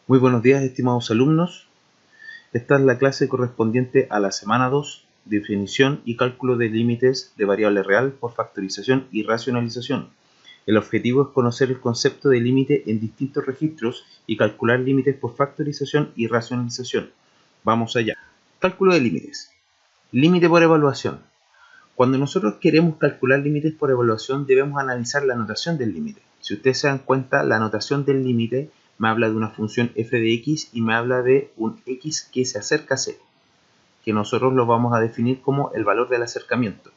Muy buenos días, estimados alumnos. Esta es la clase correspondiente a la semana 2, definición y cálculo de límites de variable real por factorización y racionalización. El objetivo es conocer el concepto de límite en distintos registros y calcular límites por factorización y racionalización. Vamos allá. Cálculo de límites. Límite por evaluación. Cuando nosotros queremos calcular límites por evaluación, debemos analizar la notación del límite. Si ustedes se dan cuenta, la notación del límite me habla de una función f de x y me habla de un x que se acerca a c, que nosotros lo vamos a definir como el valor del acercamiento.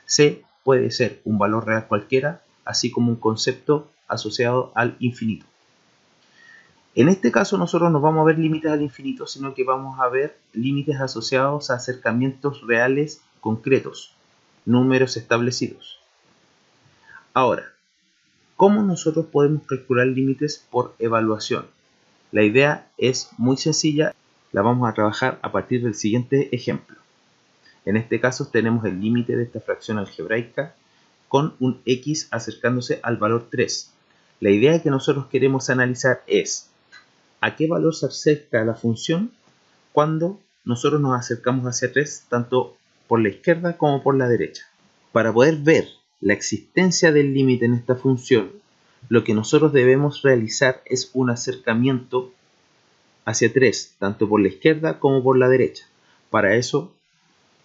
C puede ser un valor real cualquiera, así como un concepto asociado al infinito. En este caso nosotros no vamos a ver límites al infinito, sino que vamos a ver límites asociados a acercamientos reales concretos, números establecidos. Ahora, ¿cómo nosotros podemos calcular límites por evaluación? La idea es muy sencilla, la vamos a trabajar a partir del siguiente ejemplo. En este caso tenemos el límite de esta fracción algebraica con un x acercándose al valor 3. La idea que nosotros queremos analizar es ¿a qué valor se acerca la función cuando nosotros nos acercamos hacia 3, tanto por la izquierda como por la derecha? Para poder ver la existencia del límite en esta función, lo que nosotros debemos realizar es un acercamiento hacia 3, tanto por la izquierda como por la derecha. Para eso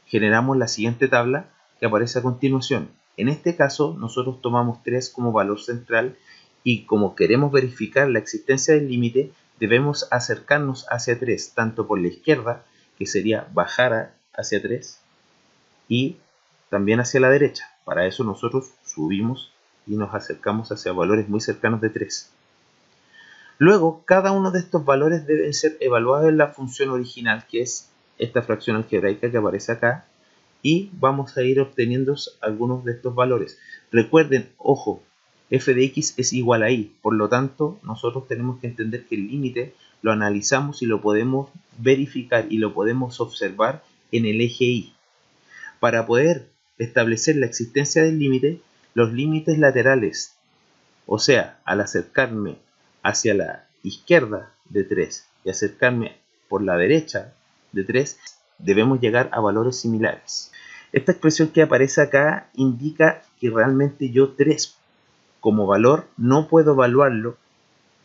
generamos la siguiente tabla que aparece a continuación. En este caso nosotros tomamos 3 como valor central y como queremos verificar la existencia del límite, debemos acercarnos hacia 3, tanto por la izquierda, que sería bajar hacia 3, y también hacia la derecha. Para eso nosotros subimos y nos acercamos hacia valores muy cercanos de 3. Luego, cada uno de estos valores deben ser evaluados en la función original, que es esta fracción algebraica que aparece acá, y vamos a ir obteniendo algunos de estos valores. Recuerden, ojo, f de x es igual a y, por lo tanto, nosotros tenemos que entender que el límite lo analizamos y lo podemos verificar y lo podemos observar en el eje y. Para poder establecer la existencia del límite, los límites laterales, o sea, al acercarme hacia la izquierda de 3 y acercarme por la derecha de 3, debemos llegar a valores similares. Esta expresión que aparece acá indica que realmente yo 3 como valor no puedo evaluarlo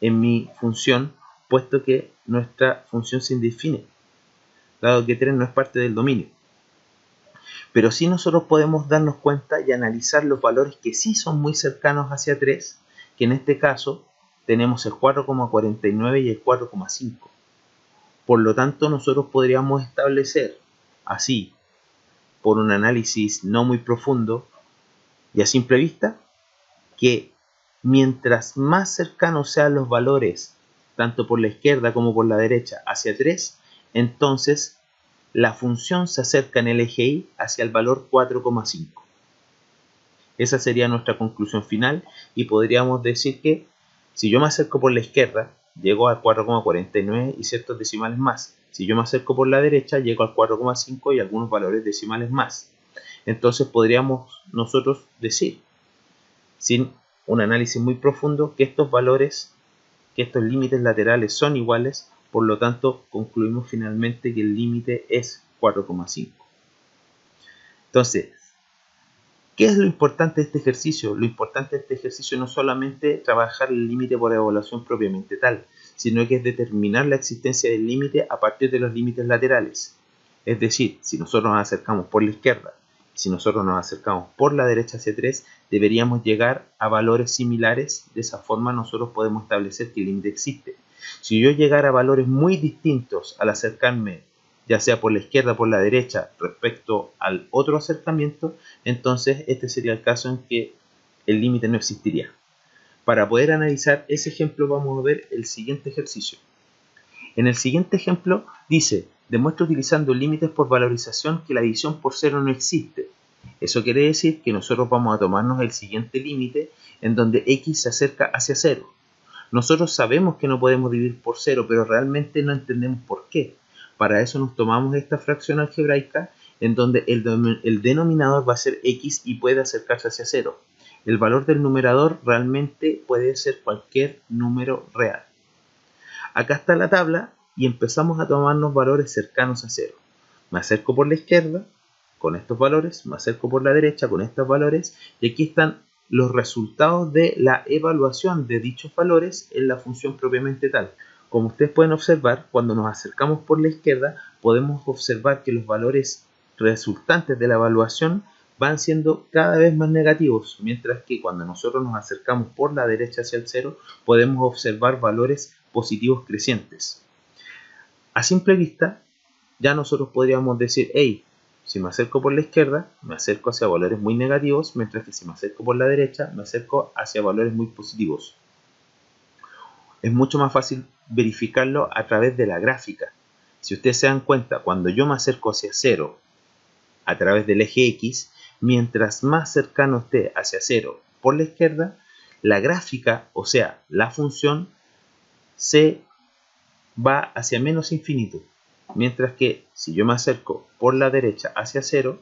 en mi función, puesto que nuestra función se indefine, dado que 3 no es parte del dominio. Pero sí nosotros podemos darnos cuenta y analizar los valores que sí son muy cercanos hacia 3, que en este caso tenemos el 4,49 y el 4,5. Por lo tanto, nosotros podríamos establecer así, por un análisis no muy profundo y a simple vista, que mientras más cercanos sean los valores, tanto por la izquierda como por la derecha, hacia 3, entonces la función se acerca en el eje y hacia el valor 4,5. Esa sería nuestra conclusión final y podríamos decir que si yo me acerco por la izquierda, llego al 4,49 y ciertos decimales más. Si yo me acerco por la derecha, llego al 4,5 y algunos valores decimales más. Entonces podríamos nosotros decir, sin un análisis muy profundo, que estos valores, que estos límites laterales son iguales, por lo tanto concluimos finalmente que el límite es 4,5. Entonces, ¿qué es lo importante de este ejercicio? Lo importante de este ejercicio no es solamente trabajar el límite por evaluación propiamente tal, sino que es determinar la existencia del límite a partir de los límites laterales. Es decir, si nosotros nos acercamos por la izquierda, si nosotros nos acercamos por la derecha hacia 3, deberíamos llegar a valores similares. De esa forma nosotros podemos establecer que el límite existe. Si yo llegara a valores muy distintos al acercarme, ya sea por la izquierda o por la derecha, respecto al otro acercamiento, entonces este sería el caso en que el límite no existiría. Para poder analizar ese ejemplo vamos a ver el siguiente ejercicio. En el siguiente ejemplo dice, demuestra utilizando límites por valorización que la división por 0 no existe. Eso quiere decir que nosotros vamos a tomarnos el siguiente límite en donde x se acerca hacia 0. Nosotros sabemos que no podemos dividir por 0, pero realmente no entendemos por qué. Para eso nos tomamos esta fracción algebraica en donde el denominador va a ser x y puede acercarse hacia 0. El valor del numerador realmente puede ser cualquier número real. Acá está la tabla y empezamos a tomarnos valores cercanos a 0. Me acerco por la izquierda con estos valores, me acerco por la derecha con estos valores, y aquí están los resultados de la evaluación de dichos valores en la función propiamente tal. Como ustedes pueden observar, cuando nos acercamos por la izquierda, podemos observar que los valores resultantes de la evaluación van siendo cada vez más negativos, mientras que cuando nosotros nos acercamos por la derecha hacia el 0, podemos observar valores positivos crecientes. A simple vista, ya nosotros podríamos decir, hey, si me acerco por la izquierda, me acerco hacia valores muy negativos, mientras que si me acerco por la derecha, me acerco hacia valores muy positivos. Es mucho más fácil verificarlo a través de la gráfica. Si ustedes se dan cuenta, cuando yo me acerco hacia 0 a través del eje X, mientras más cercano esté hacia 0 por la izquierda, la gráfica, o sea, la función, se va hacia menos infinito. Mientras que si yo me acerco por la derecha hacia 0,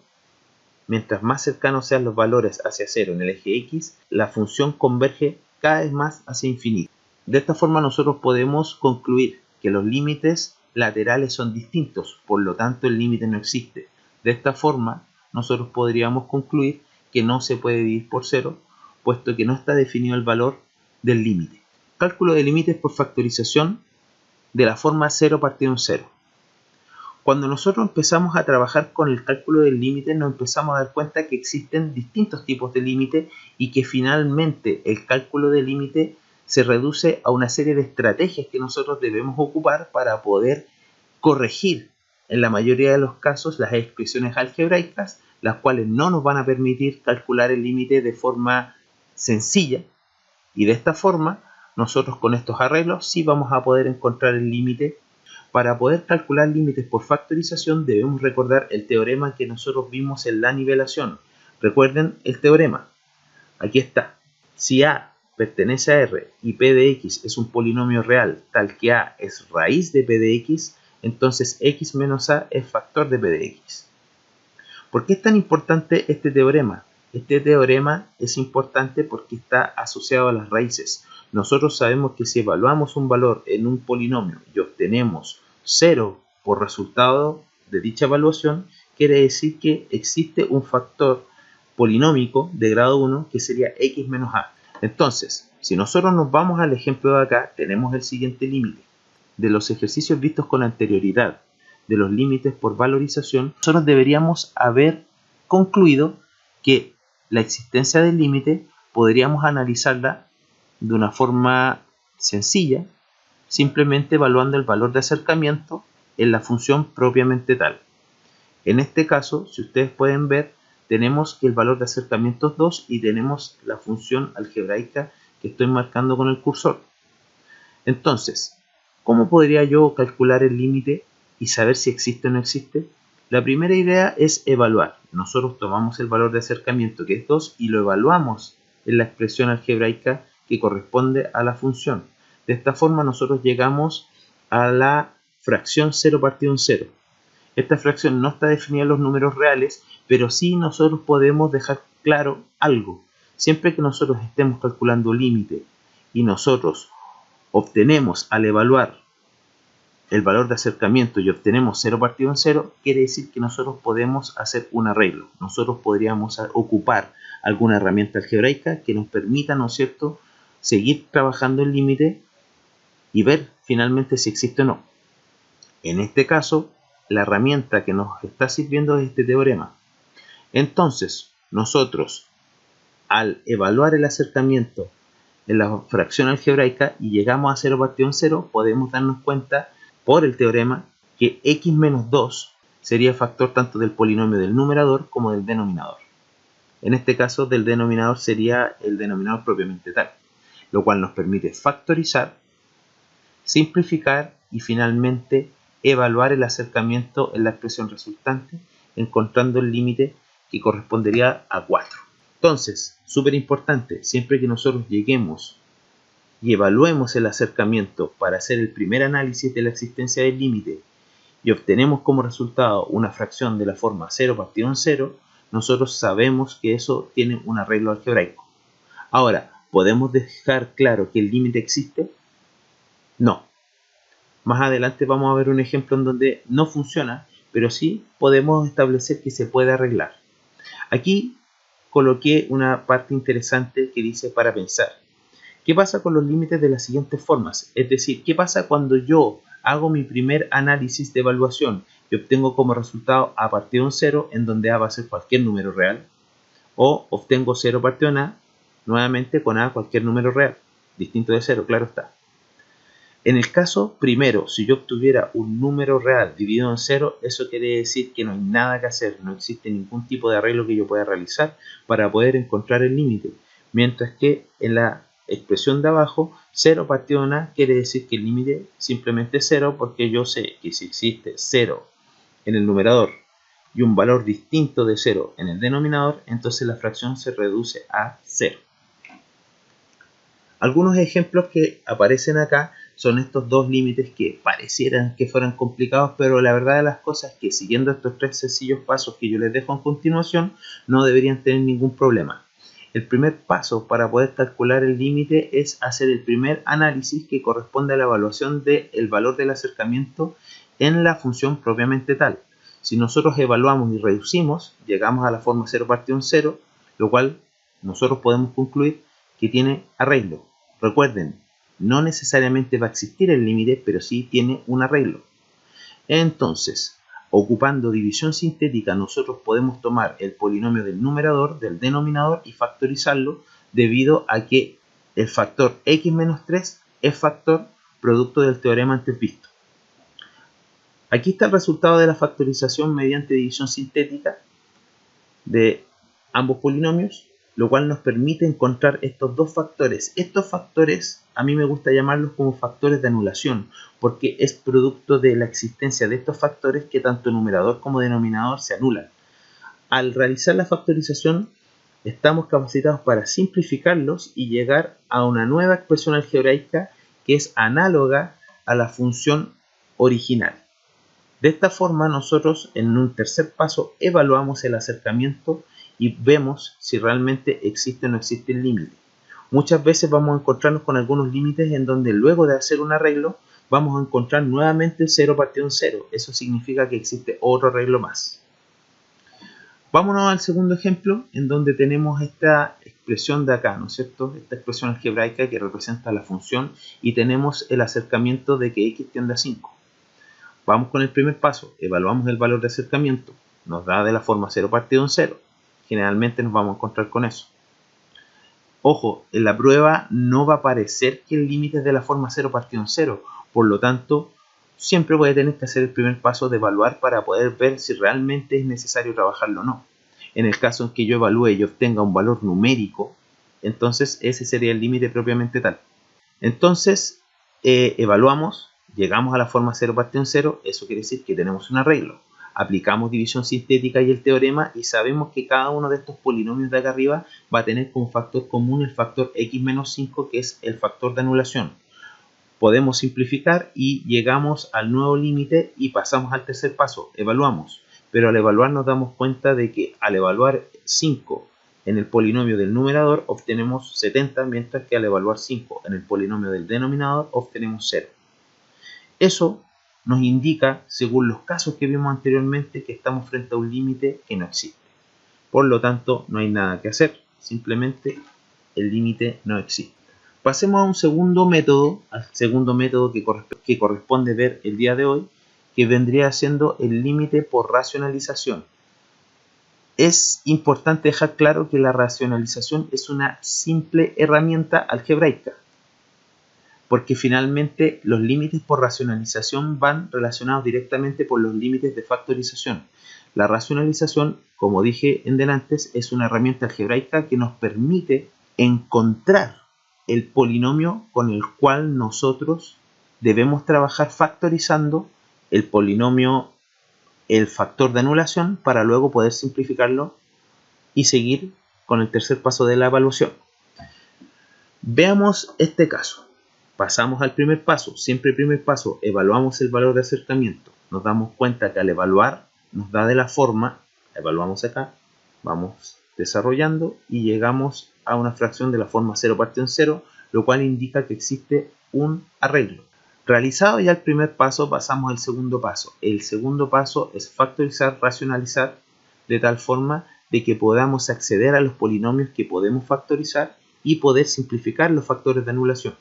mientras más cercanos sean los valores hacia 0 en el eje X, la función converge cada vez más hacia infinito. De esta forma nosotros podemos concluir que los límites laterales son distintos, por lo tanto el límite no existe. De esta forma nosotros podríamos concluir que no se puede dividir por 0, puesto que no está definido el valor del límite. Cálculo de límites por factorización de la forma 0 partido en 0. Cuando nosotros empezamos a trabajar con el cálculo del límite, nos empezamos a dar cuenta que existen distintos tipos de límite y que finalmente el cálculo del límite se reduce a una serie de estrategias que nosotros debemos ocupar para poder corregir en la mayoría de los casos las expresiones algebraicas, las cuales no nos van a permitir calcular el límite de forma sencilla, y de esta forma nosotros con estos arreglos sí vamos a poder encontrar el límite. Para poder calcular límites por factorización debemos recordar el teorema que nosotros vimos en la nivelación. Recuerden el teorema. Aquí está. Si A pertenece a R y P de X es un polinomio real tal que A es raíz de P de X, entonces X menos A es factor de P de X. ¿Por qué es tan importante este teorema? Este teorema es importante porque está asociado a las raíces. Nosotros sabemos que si evaluamos un valor en un polinomio y obtenemos 0 por resultado de dicha evaluación, quiere decir que existe un factor polinómico de grado 1 que sería x menos a. Entonces, si nosotros nos vamos al ejemplo de acá, tenemos el siguiente límite. De los ejercicios vistos con anterioridad, de los límites por valorización, nosotros deberíamos haber concluido que la existencia del límite podríamos analizarla de una forma sencilla, simplemente evaluando el valor de acercamiento en la función propiamente tal. En este caso, si ustedes pueden ver, tenemos que el valor de acercamiento es 2 y tenemos la función algebraica que estoy marcando con el cursor. Entonces, ¿cómo podría yo calcular el límite y saber si existe o no existe? La primera idea es evaluar. Nosotros tomamos el valor de acercamiento que es 2 y lo evaluamos en la expresión algebraica que corresponde a la función. De esta forma nosotros llegamos a la fracción 0 partido en 0. Esta fracción no está definida en los números reales, pero sí nosotros podemos dejar claro algo. Siempre que nosotros estemos calculando límite y nosotros obtenemos al evaluar el valor de acercamiento y obtenemos 0 partido en 0, quiere decir que nosotros podemos hacer un arreglo. Nosotros podríamos ocupar alguna herramienta algebraica que nos permita, ¿no es cierto?, seguir trabajando el límite y ver finalmente si existe o no. En este caso, la herramienta que nos está sirviendo es este teorema. Entonces, nosotros, al evaluar el acercamiento en la fracción algebraica y llegamos a 0 partido en 0, podemos darnos cuenta por el teorema que x menos 2 sería factor tanto del polinomio del numerador como del denominador. En este caso, del denominador sería el denominador propiamente tal, lo cual nos permite factorizar, simplificar y finalmente evaluar el acercamiento en la expresión resultante, encontrando el límite que correspondería a 4. Entonces, súper importante, siempre que nosotros lleguemos y evaluemos el acercamiento para hacer el primer análisis de la existencia del límite y obtenemos como resultado una fracción de la forma 0 partido en 0, nosotros sabemos que eso tiene un arreglo algebraico. Ahora, ¿podemos dejar claro que el límite existe? No. Más adelante vamos a ver un ejemplo en donde no funciona, pero sí podemos establecer que se puede arreglar. Aquí coloqué una parte interesante que dice para pensar. ¿Qué pasa con los límites de las siguientes formas? Es decir, ¿qué pasa cuando yo hago mi primer análisis de evaluación y obtengo como resultado A partido de un 0, en donde A va a ser cualquier número real? O obtengo 0 partido en A, nuevamente con A cualquier número real, distinto de 0, claro está. En el caso primero, si yo obtuviera un número real dividido en 0, eso quiere decir que no hay nada que hacer, no existe ningún tipo de arreglo que yo pueda realizar para poder encontrar el límite. Mientras que en la expresión de abajo, 0 partido en A quiere decir que el límite simplemente es 0, porque yo sé que si existe 0 en el numerador y un valor distinto de 0 en el denominador, entonces la fracción se reduce a 0. Algunos ejemplos que aparecen acá son estos dos límites que parecieran que fueran complicados, pero la verdad de las cosas es que siguiendo estos tres sencillos pasos que yo les dejo a continuación, no deberían tener ningún problema. El primer paso para poder calcular el límite es hacer el primer análisis que corresponde a la evaluación del valor del acercamiento en la función propiamente tal. Si nosotros evaluamos y reducimos, llegamos a la forma 0 partido en 0, lo cual nosotros podemos concluir que tiene arreglo. Recuerden, no necesariamente va a existir el límite, pero sí tiene un arreglo. Entonces, ocupando división sintética, nosotros podemos tomar el polinomio del numerador, del denominador y factorizarlo, debido a que el factor x menos 3 es factor producto del teorema antes visto. Aquí está el resultado de la factorización mediante división sintética de ambos polinomios, lo cual nos permite encontrar estos dos factores. Estos factores a mí me gusta llamarlos como factores de anulación, porque es producto de la existencia de estos factores que tanto numerador como denominador se anulan. Al realizar la factorización estamos capacitados para simplificarlos y llegar a una nueva expresión algebraica que es análoga a la función original. De esta forma nosotros en un tercer paso evaluamos el acercamiento y vemos si realmente existe o no existe el límite. Muchas veces vamos a encontrarnos con algunos límites en donde luego de hacer un arreglo vamos a encontrar nuevamente el 0 partido en 0. Eso significa que existe otro arreglo más. Vámonos al segundo ejemplo en donde tenemos esta expresión de acá, ¿no es cierto? Esta expresión algebraica que representa la función y tenemos el acercamiento de que x tiende a 5. Vamos con el primer paso, evaluamos el valor de acercamiento, nos da de la forma 0 partido en 0. Generalmente nos vamos a encontrar con eso. Ojo, en la prueba no va a aparecer que el límite es de la forma 0 partido en 0, por lo tanto, siempre voy a tener que hacer el primer paso de evaluar para poder ver si realmente es necesario trabajarlo o no. En el caso en que yo evalúe y obtenga un valor numérico, entonces ese sería el límite propiamente tal. Entonces, evaluamos. Llegamos a la forma 0 partido en 0, eso quiere decir que tenemos un arreglo. Aplicamos división sintética y el teorema y sabemos que cada uno de estos polinomios de acá arriba va a tener como factor común el factor x menos 5, que es el factor de anulación. Podemos simplificar y llegamos al nuevo límite y pasamos al tercer paso, evaluamos. Pero al evaluar nos damos cuenta de que al evaluar 5 en el polinomio del numerador obtenemos 70, mientras que al evaluar 5 en el polinomio del denominador obtenemos 0. Eso nos indica, según los casos que vimos anteriormente, que estamos frente a un límite que no existe. Por lo tanto, no hay nada que hacer. Simplemente el límite no existe. Pasemos a un segundo método, al segundo método que corresponde ver el día de hoy, que vendría siendo el límite por racionalización. Es importante dejar claro que la racionalización es una simple herramienta algebraica, porque finalmente los límites por racionalización van relacionados directamente por los límites de factorización. La racionalización, como dije en delantes, es una herramienta algebraica que nos permite encontrar el polinomio con el cual nosotros debemos trabajar factorizando el polinomio, el factor de anulación, para luego poder simplificarlo y seguir con el tercer paso de la evaluación. Veamos este caso. Pasamos al primer paso, siempre primer paso, evaluamos el valor de acercamiento. Nos damos cuenta que al evaluar nos da de la forma, evaluamos acá, vamos desarrollando y llegamos a una fracción de la forma 0 partido en 0, lo cual indica que existe un arreglo. Realizado ya el primer paso, pasamos al segundo paso. El segundo paso es factorizar, racionalizar, de tal forma de que podamos acceder a los polinomios que podemos factorizar y poder simplificar los factores de anulación.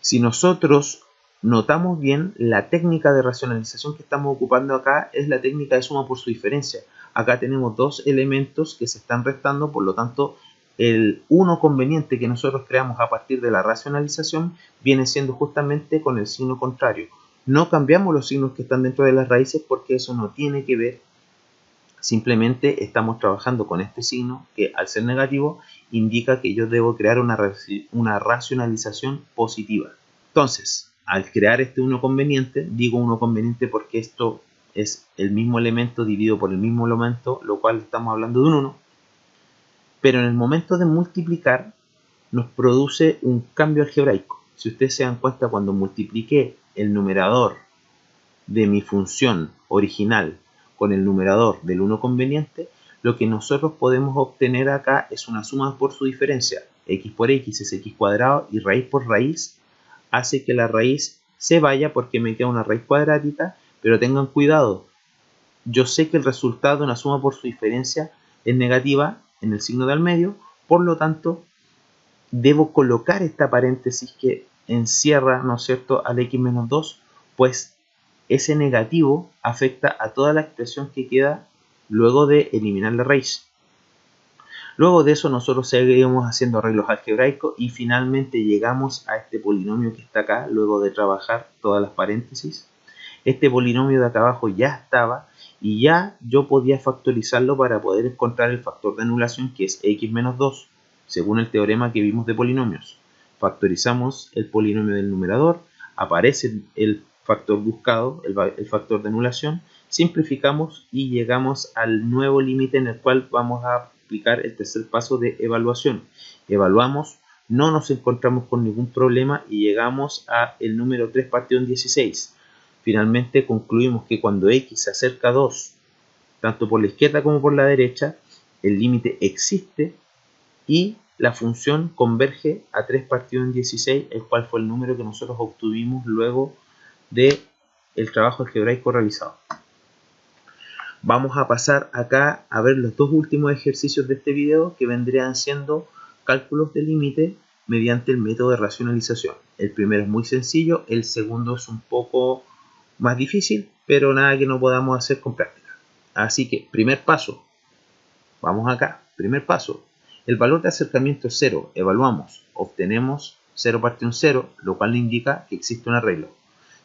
Si nosotros notamos bien, la técnica de racionalización que estamos ocupando acá es la técnica de suma por su diferencia. Acá tenemos dos elementos que se están restando, por lo tanto, el uno conveniente que nosotros creamos a partir de la racionalización viene siendo justamente con el signo contrario. No cambiamos los signos que están dentro de las raíces porque eso no tiene que ver. Simplemente estamos trabajando con este signo que al ser negativo indica que yo debo crear una racionalización positiva. Entonces, al crear este uno conveniente, digo uno conveniente porque esto es el mismo elemento dividido por el mismo elemento, lo cual estamos hablando de un 1. Pero en el momento de multiplicar nos produce un cambio algebraico. Si ustedes se dan cuenta, cuando multipliqué el numerador de mi función original con el numerador del 1 conveniente, lo que nosotros podemos obtener acá es una suma por su diferencia. X por X es X cuadrado y raíz por raíz hace que la raíz se vaya porque me queda una raíz cuadrática, pero tengan cuidado. Yo sé que el resultado de una suma por su diferencia es negativa en el signo de al medio, por lo tanto, debo colocar esta paréntesis que encierra, ¿no es cierto?, al x menos 2, pues ese negativo afecta a toda la expresión que queda luego de eliminar la raíz. Luego de eso nosotros seguimos haciendo arreglos algebraicos y finalmente llegamos a este polinomio que está acá, luego de trabajar todas las paréntesis. Este polinomio de acá abajo ya estaba y ya yo podía factorizarlo para poder encontrar el factor de anulación, que es x menos 2, según el teorema que vimos de polinomios. Factorizamos el polinomio del numerador, aparece el factor buscado, el factor de anulación, simplificamos y llegamos al nuevo límite en el cual vamos a aplicar el tercer paso de evaluación. Evaluamos, no nos encontramos con ningún problema y llegamos al número 3 partido en 16. Finalmente concluimos que cuando x se acerca a 2, tanto por la izquierda como por la derecha, el límite existe y la función converge a 3 partido en 16, el cual fue el número que nosotros obtuvimos luego del trabajo algebraico realizado. Vamos a pasar acá a ver los dos últimos ejercicios de este video, que vendrían siendo cálculos de límite mediante el método de racionalización. El primero es muy sencillo, el segundo es un poco más difícil, pero nada que no podamos hacer con práctica. Así que, primer paso, vamos acá, primer paso, el valor de acercamiento es 0, evaluamos, obtenemos 0 partido en 0, lo cual indica que existe un arreglo.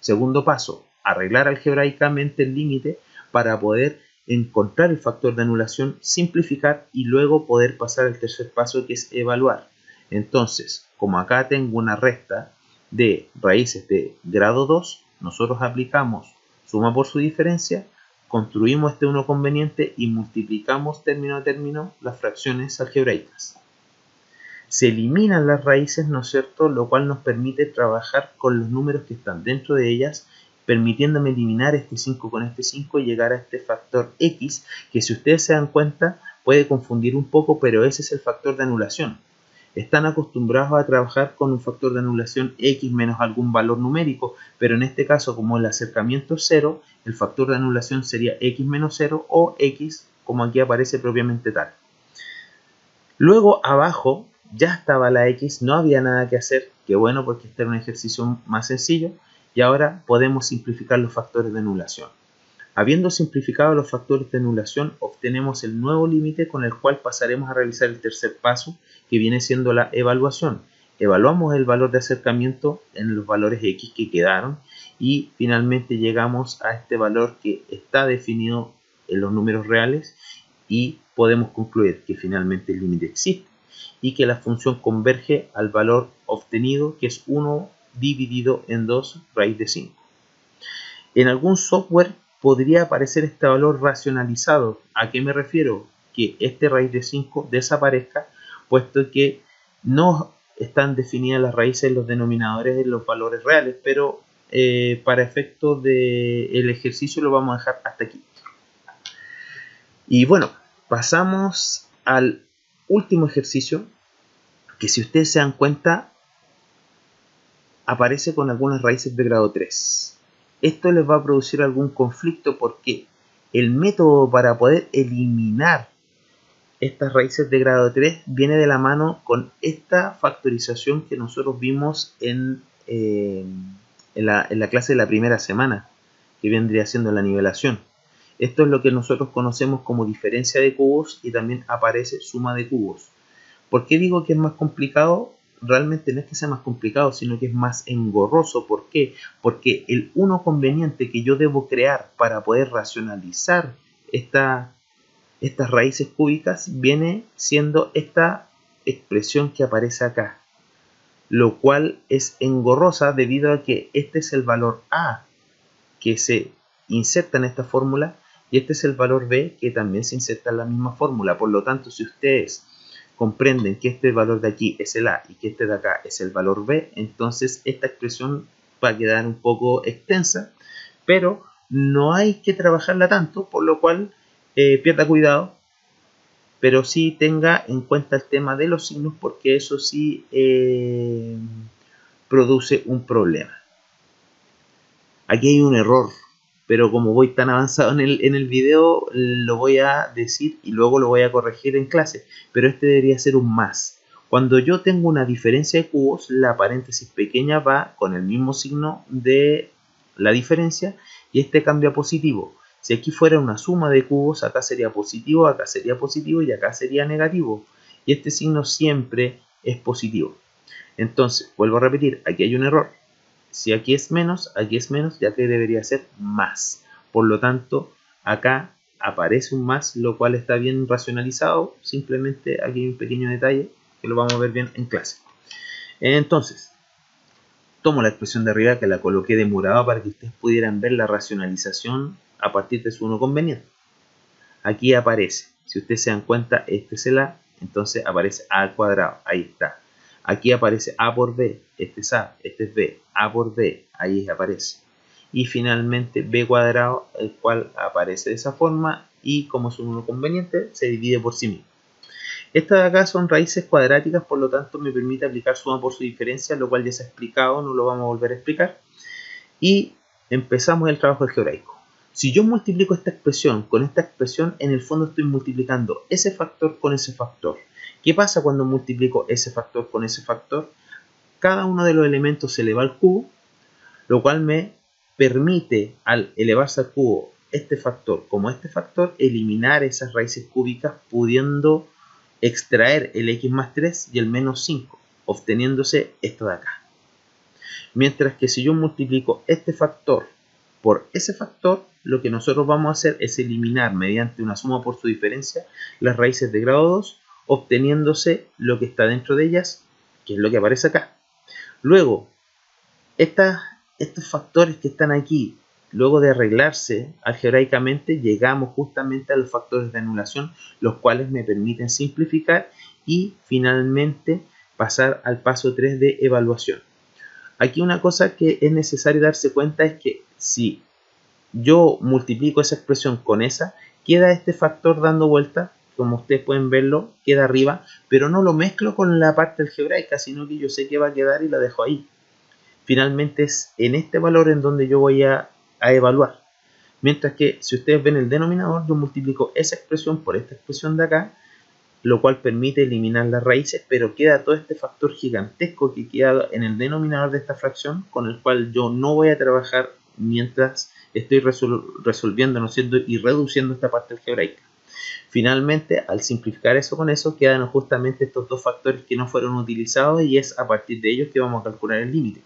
Segundo paso, arreglar algebraicamente el límite para poder encontrar el factor de anulación, simplificar y luego poder pasar al tercer paso, que es evaluar. Entonces, como acá tengo una resta de raíces de grado 2, nosotros aplicamos suma por su diferencia, construimos este uno conveniente y multiplicamos término a término las fracciones algebraicas. Se eliminan las raíces, ¿no es cierto?, lo cual nos permite trabajar con los números que están dentro de ellas, permitiéndome eliminar este 5 con este 5 y llegar a este factor x, que si ustedes se dan cuenta puede confundir un poco, pero ese es el factor de anulación. Están acostumbrados a trabajar con un factor de anulación x menos algún valor numérico, pero en este caso, como el acercamiento es 0, el factor de anulación sería x menos 0 o x, como aquí aparece propiamente tal. Luego abajo ya estaba la x, no había nada que hacer, que bueno, porque este era un ejercicio más sencillo, y ahora podemos simplificar los factores de anulación. Habiendo simplificado los factores de anulación, obtenemos el nuevo límite con el cual pasaremos a realizar el tercer paso, que viene siendo la evaluación. Evaluamos el valor de acercamiento en los valores x que quedaron y finalmente llegamos a este valor que está definido en los números reales y podemos concluir que finalmente el límite existe y que la función converge al valor obtenido, que es 1 dividido en 2 raíz de 5. En algún software podría aparecer este valor racionalizado. ¿A qué me refiero? Que este raíz de 5 desaparezca, puesto que no están definidas las raíces en los denominadores de los valores reales, pero para efectos del ejercicio lo vamos a dejar hasta aquí. Y bueno, pasamos al último ejercicio, que si ustedes se dan cuenta, aparece con algunas raíces de grado 3. Esto les va a producir algún conflicto porque el método para poder eliminar estas raíces de grado 3 viene de la mano con esta factorización que nosotros vimos en la clase de la primera semana, que vendría siendo la nivelación. Esto es lo que nosotros conocemos como diferencia de cubos y también aparece suma de cubos. ¿Por qué digo que es más complicado? Realmente no es que sea más complicado, sino que es más engorroso. ¿Por qué? Porque el uno conveniente que yo debo crear para poder racionalizar estas raíces cúbicas viene siendo esta expresión que aparece acá, lo cual es engorrosa debido a que este es el valor A que se inserta en esta fórmula y este es el valor B que también se inserta en la misma fórmula. Por lo tanto, si ustedes comprenden que este valor de aquí es el A y que este de acá es el valor B, entonces esta expresión va a quedar un poco extensa, pero no hay que trabajarla tanto, por lo cual pierda cuidado, pero sí tenga en cuenta el tema de los signos porque eso sí produce un problema. Aquí hay un error, pero como voy tan avanzado en el video, lo voy a decir y luego lo voy a corregir en clase, pero este debería ser un más. Cuando yo tengo una diferencia de cubos, la paréntesis pequeña va con el mismo signo de la diferencia y este cambia a positivo. Si aquí fuera una suma de cubos, acá sería positivo y acá sería negativo. Y este signo siempre es positivo. Entonces, vuelvo a repetir, aquí hay un error. Si aquí es menos, ya que debería ser más. Por lo tanto, acá aparece un más, lo cual está bien racionalizado. Simplemente aquí hay un pequeño detalle que lo vamos a ver bien en clase. Entonces, tomo la expresión de arriba que la coloqué de morado para que ustedes pudieran ver la racionalización a partir de su uno conveniente. Aquí aparece, si ustedes se dan cuenta, este es el A, entonces aparece A al cuadrado, ahí está. Aquí aparece A por B, este es A, este es B, A por B, ahí aparece. Y finalmente B cuadrado, el cual aparece de esa forma y como es un uno conveniente, se divide por sí mismo. Estas de acá son raíces cuadráticas, por lo tanto me permite aplicar suma por su diferencia, lo cual ya se ha explicado, no lo vamos a volver a explicar. Y empezamos el trabajo algebraico. Si yo multiplico esta expresión con esta expresión, en el fondo estoy multiplicando ese factor con ese factor. ¿Qué pasa cuando multiplico ese factor con ese factor? Cada uno de los elementos se eleva al cubo, lo cual me permite, al elevarse al cubo este factor como este factor, eliminar esas raíces cúbicas pudiendo extraer el x más 3 y el menos 5, obteniéndose esto de acá. Mientras que si yo multiplico este factor por ese factor, lo que nosotros vamos a hacer es eliminar mediante una suma por su diferencia las raíces de grado 2, obteniéndose lo que está dentro de ellas, que es lo que aparece acá. Luego, estos factores que están aquí, luego de arreglarse algebraicamente, llegamos justamente a los factores de anulación, los cuales me permiten simplificar y finalmente pasar al paso 3 de evaluación. Aquí una cosa que es necesario darse cuenta es que si yo multiplico esa expresión con esa, queda este factor dando vuelta, como ustedes pueden verlo, queda arriba, pero no lo mezclo con la parte algebraica, sino que yo sé que va a quedar y la dejo ahí. Finalmente es en este valor en donde yo voy a evaluar. Mientras que si ustedes ven el denominador, yo multiplico esa expresión por esta expresión de acá, lo cual permite eliminar las raíces, pero queda todo este factor gigantesco que queda en el denominador de esta fracción, con el cual yo no voy a trabajar mientras estoy resolviendo, ¿no es cierto?, y reduciendo esta parte algebraica. Finalmente, al simplificar eso con eso, quedan justamente estos dos factores que no fueron utilizados y es a partir de ellos que vamos a calcular el límite.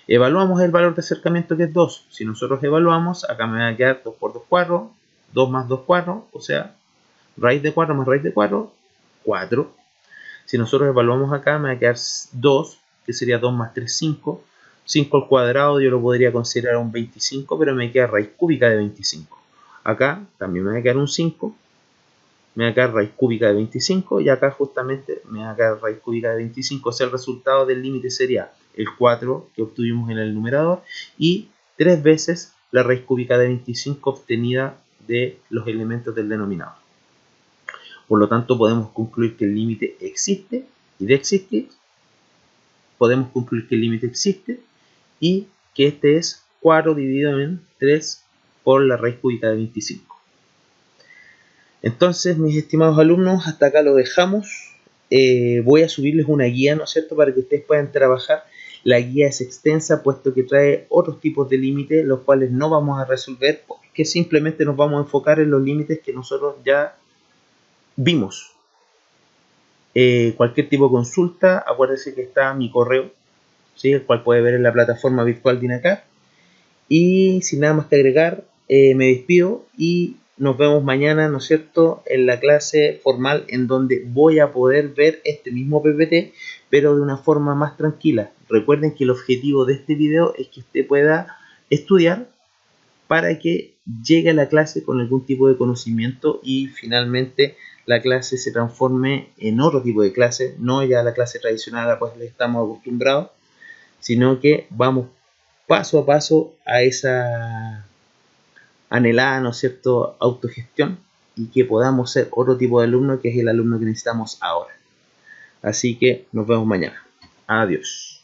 Evaluamos el valor de acercamiento que es 2. Si nosotros evaluamos, acá me va a quedar 2 por 2, 4, 2 más 2, 4, o sea, raíz de 4 más raíz de 4, 4. Si nosotros evaluamos acá, me va a quedar 2, que sería 2 más 3, 5. 5 al cuadrado yo lo podría considerar un 25, pero me queda raíz cúbica de 25. Acá también me va a quedar un 5, me va a quedar raíz cúbica de 25, y acá justamente me va a quedar raíz cúbica de 25. O sea, el resultado del límite sería el 4 que obtuvimos en el numerador y 3 veces la raíz cúbica de 25 obtenida de los elementos del denominador. Por lo tanto, podemos concluir que el límite existe y de existir podemos concluir que el límite existe y que este es 4 dividido en 3 por la raíz cúbica de 25. Entonces, mis estimados alumnos, hasta acá lo dejamos. Voy a subirles una guía, ¿no es cierto?, para que ustedes puedan trabajar. La guía es extensa, puesto que trae otros tipos de límites, los cuales no vamos a resolver, porque simplemente nos vamos a enfocar en los límites que nosotros ya vimos. Cualquier tipo de consulta, acuérdense que está mi correo, ¿sí?, el cual puede ver en la plataforma virtual de INACAP. Y sin nada más que agregar, me despido y nos vemos mañana, ¿no es cierto?, en la clase formal, en donde voy a poder ver este mismo PPT, pero de una forma más tranquila. Recuerden que el objetivo de este video es que usted pueda estudiar para que llegue a la clase con algún tipo de conocimiento y finalmente la clase se transforme en otro tipo de clase, no ya la clase tradicional a la cual estamos acostumbrados, sino que vamos paso a paso a esa anhelada, ¿no es cierto?, autogestión, y que podamos ser otro tipo de alumno, que es el alumno que necesitamos ahora. Así que nos vemos mañana. Adiós.